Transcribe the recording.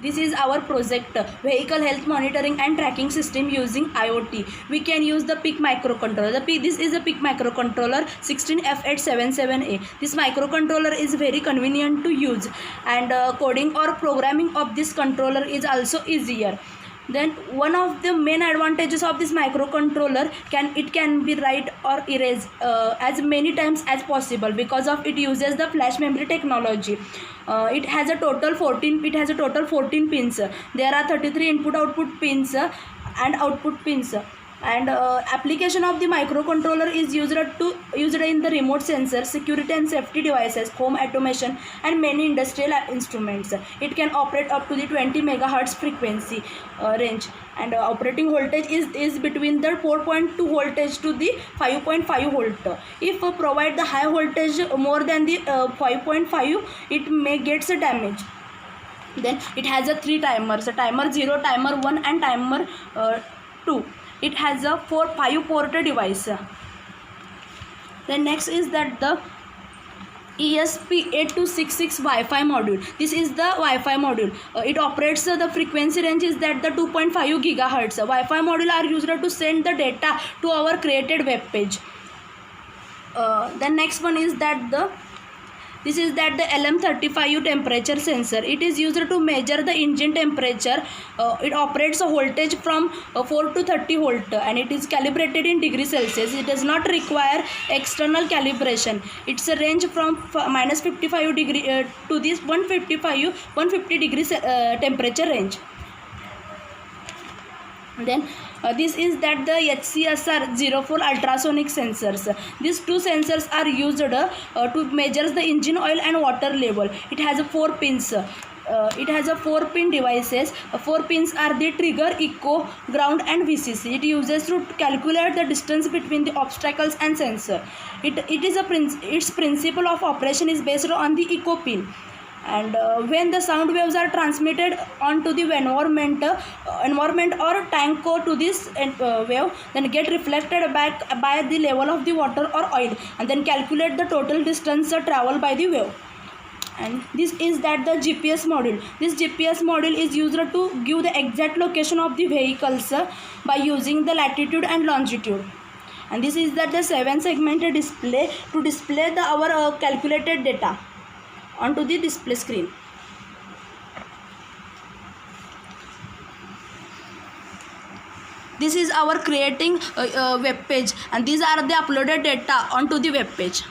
This is our project, vehicle health monitoring and tracking system using IoT. We can use the PIC microcontroller. This is a PIC microcontroller 16F877A. This microcontroller is very convenient to use, and coding or programming of this controller is also easier. Then one of the main advantages of this microcontroller, can be write or erase as many times as possible, because of it uses the flash memory technology. It has a total 14 pins. There are 33 input output pins and output pins. And application of the microcontroller is used in the remote sensors, security and safety devices, home automation, and many industrial instruments. It can operate up to the 20 megahertz frequency range, and operating voltage is between the 4.2 voltage to the 5.5 volt. If provide the high voltage more than the 5.5, it may gets a damage. Then it has a 3 timers: timer 0, timer 1, and timer 2. It has a 5 port device. Then next is that the ESP8266 Wi-Fi module. This is the Wi-Fi module. It operates the frequency range is that the 2.5 gigahertz. Wi-Fi module are used to send the data to our created web page. The next one is that the LM35U temperature sensor. It is used to measure the engine temperature. It operates a voltage from 4 to 30 volt, and it is calibrated in degree Celsius. It does not require external calibration. It's a range from minus 55 degree to this 150 degrees temperature range. Then this is that the HCSR04 ultrasonic sensors. These two sensors are used to measure the engine oil and water level. It has 4 pins. It has 4 pin devices. 4 pins are the trigger, echo, ground, and VCC. It uses to calculate the distance between the obstacles and sensor. Its principle of operation is based on the echo pin. And when the sound waves are transmitted onto the environment or tank to this wave, then get reflected back by the level of the water or oil, and then calculate the total distance traveled by the wave. And this is that the GPS module. This GPS module is used to give the exact location of the vehicles by using the latitude and longitude. And this is that the 7 segmented display to display our calculated data onto the display screen. This is our creating web page, and these are the uploaded data onto the web page.